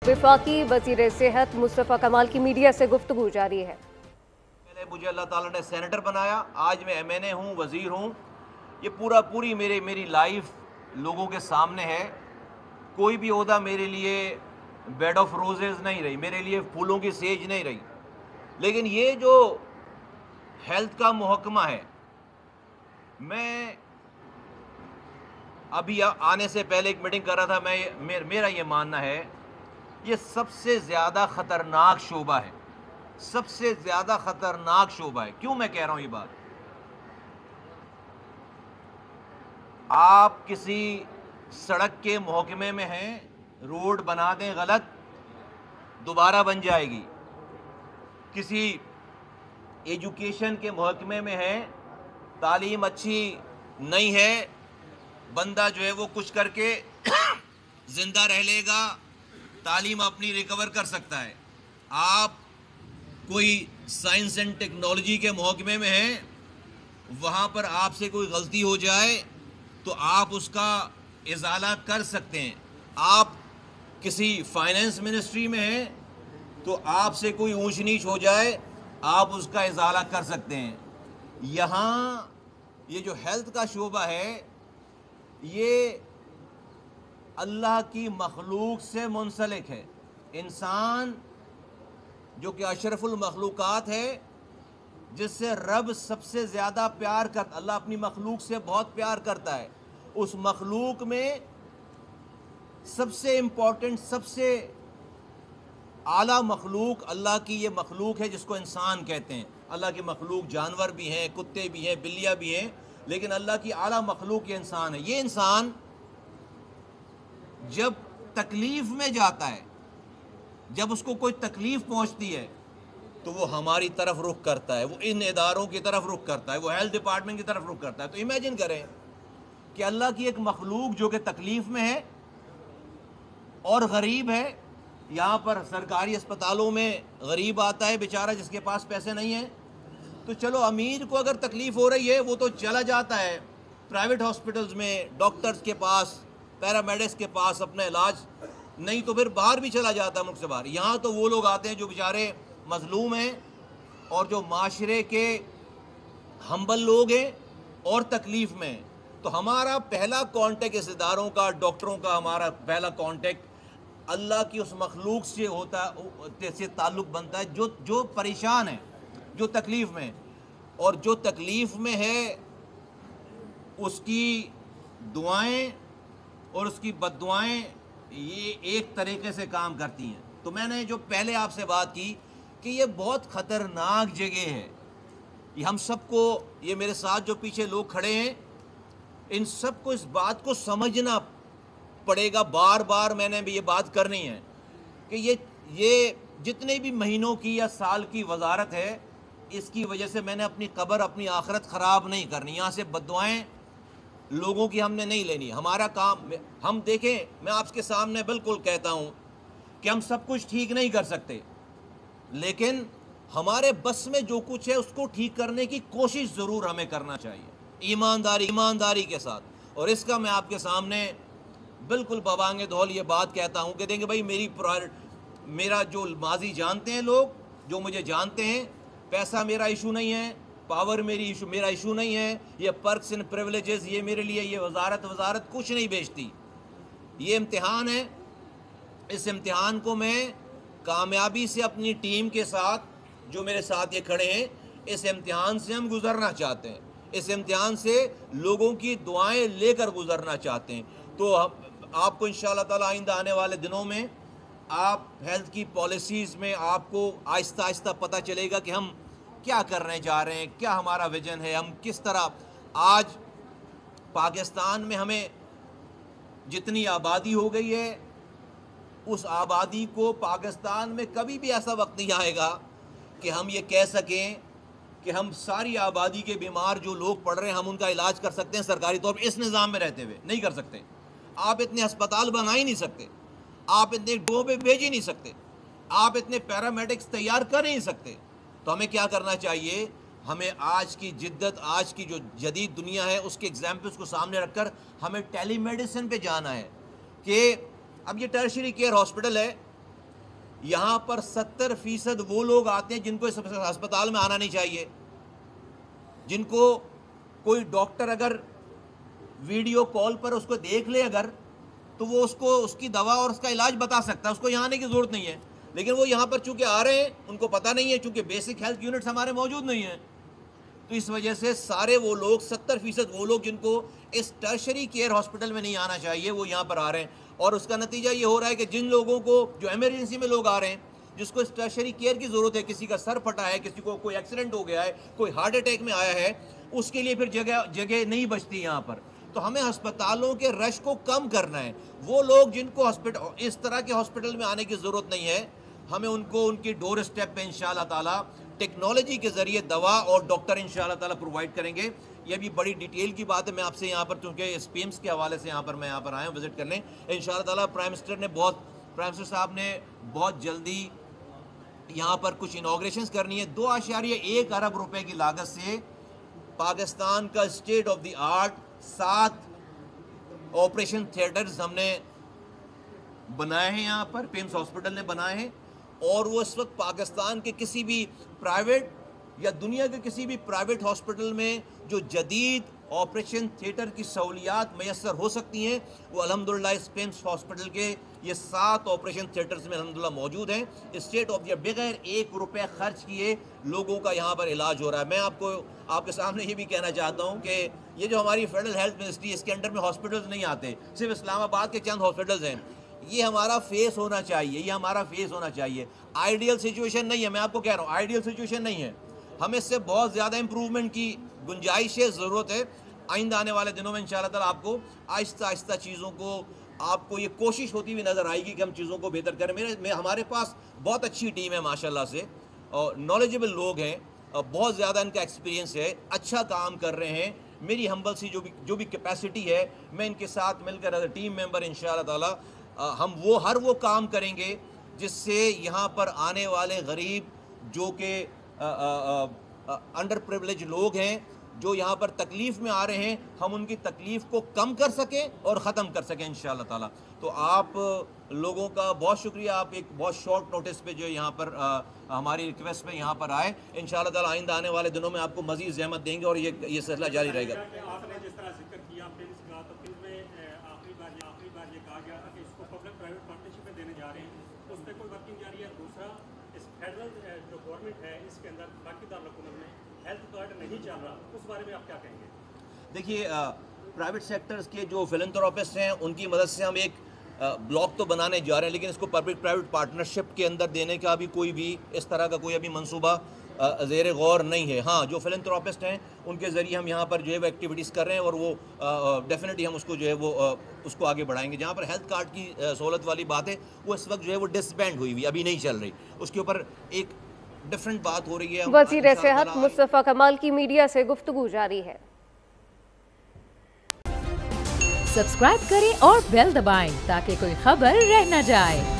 वफाकी वज़ीर सेहत मुस्तफ़ा कमाल की मीडिया से गुफ्तगू जारी है। पहले मुझे अल्लाह ताला ने सेनेटर बनाया, आज मैं MNA हूँ, वज़ीर हूँ। ये पूरी मेरी लाइफ लोगों के सामने है। कोई भी ओहदा मेरे लिए बेड ऑफ रोजेज़ नहीं रही, मेरे लिए फूलों की सेज नहीं रही। लेकिन ये जो हेल्थ का महकमा है, मैं अभी आने से पहले एक मीटिंग कर रहा था, मेरा ये मानना है ये सबसे ज़्यादा ख़तरनाक शोबा है, सबसे ज़्यादा ख़तरनाक शोबा है। क्यों मैं कह रहा हूँ ये बात? आप किसी सड़क के महकमे में हैं, रोड बना दें गलत, दोबारा बन जाएगी। किसी एजुकेशन के महकमे में हैं, तालीम अच्छी नहीं है, बंदा जो है वो कुछ करके ज़िंदा रह लेगा, तालीम अपनी रिकवर कर सकता है। आप कोई साइंस एंड टेक्नोलॉजी के महकमे में हैं, वहाँ पर आपसे कोई गलती हो जाए तो आप उसका इजाला कर सकते हैं। आप किसी फाइनेंस मिनिस्ट्री में हैं तो आपसे कोई ऊंच नीच हो जाए, आप उसका इजाला कर सकते हैं। यहाँ ये जो हेल्थ का शोबा है, ये अल्लाह की मखलूक से मुंसलिक है। इंसान जो कि अशरफुल मखलूकात है, जिससे रब सबसे ज़्यादा प्यार करता, अल्लाह अपनी मखलूक से बहुत प्यार करता है। उस मखलूक में सबसे इम्पोर्टेंट, सबसे आला मखलूक अल्लाह की ये मखलूक है जिसको इंसान कहते हैं। अल्लाह की मखलूक जानवर भी हैं, कुत्ते भी हैं, बिल्लियाँ भी हैं, लेकिन अल्लाह की आला मखलूक ये इंसान है। ये इंसान जब तकलीफ़ में जाता है, जब उसको कोई तकलीफ़ पहुंचती है, तो वो हमारी तरफ रुख करता है, वो इन इदारों की तरफ रुख करता है, वो हेल्थ डिपार्टमेंट की तरफ रुख करता है। तो इमेजिन करें कि अल्लाह की एक मखलूक जो कि तकलीफ़ में है और गरीब है। यहाँ पर सरकारी अस्पतालों में गरीब आता है बेचारा, जिसके पास पैसे नहीं हैं। तो चलो, अमीर को अगर तकलीफ़ हो रही है वो तो चला जाता है प्राइवेट हॉस्पिटल्स में, डॉक्टर्स के पास, पैरामेडिक्स के पास अपना इलाज, नहीं तो फिर बाहर भी चला जाता है, मुल्क से बाहर। यहाँ तो वो लोग आते हैं जो बेचारे मजलूम हैं और जो माशरे के हम्बल लोग हैं और तकलीफ़ में हैं। तो हमारा पहला कांटेक्ट इस इदारों का, डॉक्टरों का, हमारा पहला कांटेक्ट अल्लाह की उस मखलूक से होता है, से ताल्लुक़ बनता है जो परेशान है, जो तकलीफ़ में। और जो तकलीफ़ में है उसकी दुआएं और उसकी बद्दुआएं ये एक तरीके से काम करती हैं। तो मैंने जो पहले आपसे बात की कि ये बहुत ख़तरनाक जगह है। ये हम सबको, ये मेरे साथ जो पीछे लोग खड़े हैं, इन सबको इस बात को समझना पड़ेगा। बार बार मैंने भी ये बात करनी है कि ये जितने भी महीनों की या साल की वजारत है, इसकी वजह से मैंने अपनी कब्र, अपनी आखिरत ख़राब नहीं करनी। यहाँ से बद्दुआएं लोगों की हमने नहीं लेनी। हमारा काम, हम देखें, मैं आपके सामने बिल्कुल कहता हूँ कि हम सब कुछ ठीक नहीं कर सकते, लेकिन हमारे बस में जो कुछ है उसको ठीक करने की कोशिश ज़रूर हमें करना चाहिए, ईमानदारी के साथ। और इसका मैं आपके सामने बिल्कुल बबांगे धौल ये बात कहता हूँ कि देंगे भाई, मेरा जो माजी जानते हैं लोग, जो मुझे जानते हैं, पैसा मेरा इशू नहीं है, पावर मेरा इशू नहीं है, ये पर्क्स एंड प्रिविलेजेस ये मेरे लिए, ये वजारत कुछ नहीं बेचती। ये इम्तिहान है, इस इम्तिहान को मैं कामयाबी से अपनी टीम के साथ, जो मेरे साथ ये खड़े हैं, इस इम्तिहान से हम गुजरना चाहते हैं। इस इम्तिहान से लोगों की दुआएं लेकर गुजरना चाहते हैं। तो आपको इंशाअल्लाह ताला आइंदा आने वाले दिनों में आप हेल्थ की पॉलिसीज़ में आपको आहिस्ता आहिस्ता पता चलेगा कि हम क्या करने जा रहे हैं, क्या हमारा विजन है, हम किस तरह। आज पाकिस्तान में हमें जितनी आबादी हो गई है, उस आबादी को पाकिस्तान में कभी भी ऐसा वक्त नहीं आएगा कि हम ये कह सकें कि हम सारी आबादी के बीमार जो लोग पड़ रहे हैं, हम उनका इलाज कर सकते हैं सरकारी तौर पर। इस निज़ाम में रहते हुए नहीं कर सकते। आप इतने अस्पताल बना ही नहीं सकते, आप इतने डोबे भेज ही नहीं सकते, आप इतने पैरामेडिक्स तैयार कर नहीं सकते। तो हमें क्या करना चाहिए? हमें आज की जिद्दत, आज की जो जदीद दुनिया है, उसके एग्जाम्पल्स को सामने रखकर हमें टेलीमेडिसिन पे जाना है। कि अब ये टर्शियरी केयर हॉस्पिटल है, یہاں پر 70% وہ لوگ آتے ہیں جن کو اس ہسپتال میں آنا نہیں چاہیے، جن کو کوئی ڈاکٹر اگر ویڈیو کال پر اس کو دیکھ لے اگر، تو وہ اس کی دوا اور اس کا علاج بتا سکتا ہے، اس کو یہاں آنے کی ضرورت نہیں ہے. لیکن وہ یہاں پر چونکہ آ رہے ہیں، ان کو پتہ نہیں ہے، چونکہ بیسک ہیلتھ یونٹس ہمارے موجود نہیں ہیں، تو اس وجہ سے سارے وہ لوگ 70% وہ لوگ جن کو اس ٹرشری کیئر ہاسپٹل میں نہیں آنا چاہیے وہ یہاں پر آ رہے ہیں. اور اس کا نتیجہ یہ ہو رہا ہے کہ جن لوگوں کو جو ایمرجنسی میں لوگ آ رہے ہیں، جس کو اس ٹرشری کیئر کی ضرورت ہے، کسی کا سر پھٹا ہے، کسی کو کوئی ایکسیڈنٹ ہو گیا ہے، کوئی ہارٹ اٹیک میں آیا ہے، اس کے لیے پھر جگہ نہیں بچتی یہاں پر. تو ہمیں ہسپتالوں کے رش کو کم کرنا ہے. وہ لوگ جن کو اس طرح کے ہاسپٹل میں آنے کی ضرورت نہیں ہے، ہمیں ان کو ان کی ڈور اسٹیپ پہ انشاءاللہ تعالیٰ ٹیکنالوجی کے ذریعے دوا اور ڈاکٹر انشاءاللہ تعالیٰ پرووائڈ کریں گے. یہ بھی بڑی ڈیٹیل کی بات ہے، میں آپ سے یہاں پر چونکہ اس پی ایمس کے حوالے سے میں یہاں پر آیا ہوں وزٹ کرنے. انشاءاللہ تعالیٰ پرائم منسٹر صاحب نے بہت جلدی یہاں پر کچھ انوگریشنز کرنی ہے. 2.1 ارب روپے کی لاگت سے پاکستان کا state of the art 7 operation theatres ہم نے بنائے ہیں، یہاں پر پی ایمس ہاسپٹل نے بنائے ہیں. اور وہ اس وقت پاکستان کے کسی بھی پرائیویٹ یا دنیا کے کسی بھی پرائیویٹ ہاسپٹل میں جو جدید آپریشن تھیٹر کی سہولیات میسر ہو سکتی ہیں، وہ الحمدللہ اس پی ایمس ہاسپٹل کے یہ 7 آپریشن تھیٹرز میں الحمدللہ موجود ہیں. اسٹیٹ آف دی بغیر 1 روپے خرچ کیے لوگوں کا یہاں پر علاج ہو رہا ہے. میں آپ کے سامنے یہ بھی کہنا چاہتا ہوں کہ یہ جو ہماری فیڈرل ہیلتھ منسٹری، اس کے انڈر میں ہاسپٹلز نہیں آتے، صرف اسلام آباد کے چند ہاسپٹلز ہیں. یہ ہمارا فیس ہونا چاہیے، آئیڈیل سچویشن نہیں ہے. میں آپ کو کہہ رہا ہوں آئیڈیل سچویشن نہیں ہے، ہمیں اس سے بہت زیادہ امپروومنٹ کی گنجائش ہے، ضرورت ہے. آئندہ آنے والے دنوں میں انشاءاللہ تعالیٰ آپ کو آہستہ چیزوں کو، آپ کو یہ کوشش ہوتی ہوئی نظر آئے گی کہ ہم چیزوں کو بہتر کریں. ہمارے پاس بہت اچھی ٹیم ہے ماشاءاللہ سے، اور نالجبل لوگ ہیں، بہت زیادہ ان کا ایکسپیرینس ہے، اچھا کام کر رہے ہیں. میری ہمبل سی جو بھی کیپیسٹی ہے، میں ان کے ساتھ مل کر ایز اے ٹیم ممبر انشاءاللہ تعالیٰ ہم ہر وہ کام کریں گے جس سے یہاں پر آنے والے غریب جو کہ انڈر پریولیج لوگ ہیں، جو یہاں پر تکلیف میں آ رہے ہیں، ہم ان کی تکلیف کو کم کر سکیں اور ختم کر سکیں انشاءاللہ تعالیٰ. تو آپ لوگوں کا بہت شکریہ، آپ ایک بہت شارٹ نوٹس پہ جو یہاں پر ہماری ریکویسٹ پہ یہاں پر آئے. انشاءاللہ تعالیٰ آئندہ آنے والے دنوں میں آپ کو مزید زحمت دیں گے اور یہ سلسلہ جاری رہے گا. آپ نے جس طرح ذکر کیا پرنس کا، تو پھر میں آخری بار یہ کہا گیا تھا کہ اس کو پبلک پرائیویٹ پارٹنرشپ میں دینے جا رہے ہیں، اس پہ کوئی ورکنگ جاری ہے. دوسرا، اس فیڈرل جو گورنمنٹ ہے اس کے اندر باقی دارالحکومت میں ہیلتھ کارڈ نہیں چل رہا، اس بارے میں آپ کیا کہیں گے؟ دیکھیے، پرائیویٹ سیکٹرز کے جو فلنتھراپسٹ ہیں ان کی مدد سے ہم ایک بلاک تو بنانے جا رہے ہیں، لیکن اس کو پبلک پرائیویٹ پارٹنرشپ کے اندر دینے کا بھی کوئی بھی اس طرح کا کوئی ابھی منصوبہ زیر غور نہیں ہے. ہاں، جو فلنتھراپسٹ ہیں ان کے ذریعے ہم یہاں پر جو ہے وہ ایکٹیویٹیز کر رہے ہیں، اور وہ ڈیفینیٹلی ہم اس کو جو ہے وہ اس کو آگے بڑھائیں گے. جہاں پر ہیلتھ کارڈ کی سہولت والی بات ہے، وہ اس وقت جو ہے وہ ڈسبینڈ ہوئی ابھی نہیں چل رہی، اس کے اوپر ایک ڈفرینٹ بات ہو رہی ہے. وزیر صحت مصطفیٰ کمال کی میڈیا سے گفتگو جاری ہے. سبسکرائب کریں اور بیل دبائیں تاکہ کوئی خبر رہ نہ جائے.